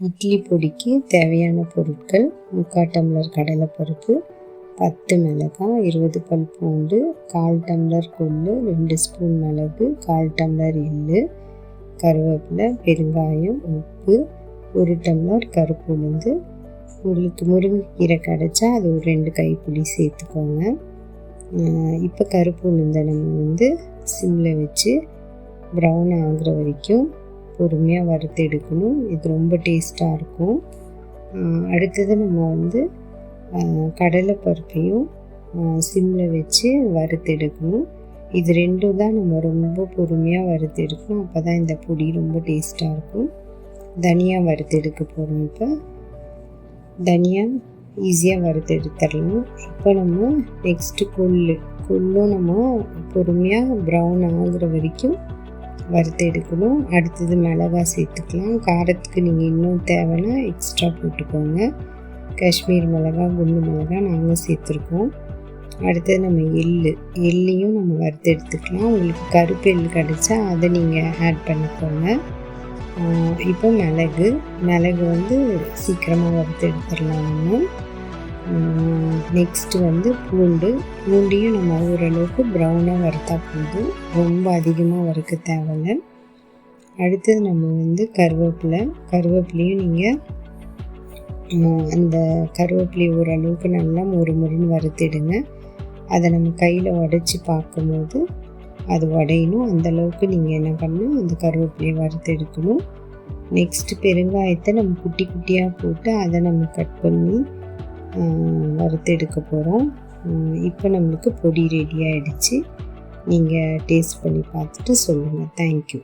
இட்லி பொடிக்கு தேவையான பொருட்கள்: 3/4 டம்ளர் கடலைப்பருப்பு, 10 மிளகாய், 20 பல் பூண்டு, 1/4 டம்ளர் கொள்ளு, 2 ஸ்பூன் மிளகு, 1/4 டம்ளர் எள்ளு, கருவேப்பிலை, பெருங்காயம், உப்பு, 1 டம்ளர் கருப்பு உளுந்து. உங்களுக்கு முருங்கைக்கீரை கிடச்சா அது ஒரு 2 கைப்பிடி சேர்த்துக்கோங்க. இப்போ கருப்பு உளுந்தை நம்ம சிம்மில் வச்சு ப்ரௌன் ஆகிற வரைக்கும் பொறுமையாக வறுத்து எடுக்கணும். இது ரொம்ப டேஸ்ட்டாக இருக்கும். அடுத்தது நம்ம கடலைப்பருப்பையும் சிம்மில் வச்சு வறுத்து எடுக்கணும். இது ரெண்டும் தான் நம்ம ரொம்ப பொறுமையாக வறுத்து எடுக்கணும். அப்போ தான் இந்த பொடி ரொம்ப டேஸ்ட்டாக இருக்கும். தனியா வறுத்து எடுக்க போகிறோம். இப்போ தனியா ஈஸியாக வறுத்து எடுத்துடலாம். இப்போ நம்ம நெக்ஸ்ட்டு கொள்ளும் நம்ம பொறுமையாக ப்ரௌன் ஆகிற வரைக்கும் வறுத்து எடுக்கணும். அடுத்தது மிளகாய் சேர்த்துக்கலாம். காரத்துக்கு நீங்கள் இன்னும் தேவைன்னா எக்ஸ்ட்ரா போட்டுக்கோங்க. காஷ்மீர் மிளகாய், குண்டு மிளகாய் நாங்கள் சேர்த்துருக்கோம். அடுத்தது நம்ம எள்ளையும் நம்ம வறுத்து எடுத்துக்கலாம். உங்களுக்கு கருப்பு எள் கிடச்சா அதை நீங்கள் ஆட் பண்ணிக்கோங்க. இப்போ மிளகு சீக்கிரமாக வறுத்து எடுத்துடலாம் நம்ம. நெக்ஸ்ட்டு பூண்டையும் நம்ம ஓரளவுக்கு ப்ரௌனாக வறுத்தா போதும், ரொம்ப அதிகமாக வறுக்க தேவையில்லை. அடுத்தது நம்ம கருவேப்பிலையும் நீங்கள் அந்த கருவேப்பிலையை ஓரளவுக்கு நல்லா முறுமுறுன்னு வறுத்திடுங்க. அதை நம்ம கையில் உடச்சி பார்க்கும்போது அது உடையணும். அந்தளவுக்கு நீங்கள் என்ன பண்ணணும், அந்த கருவேப்பிலையை வறுத்து எடுக்கணும். நெக்ஸ்ட்டு பெருங்காயத்தை நம்ம குட்டி குட்டியாக போட்டு அதை நம்ம கட் பண்ணி வறுத்து எடுக்க போகிறோம். இப்போ நம்மளுக்கு பொடி ரெடி ஆகிடுச்சு. நீங்கள் டேஸ்ட் பண்ணி பார்த்துட்டு சொல்லுங்கள். தேங்க்யூ.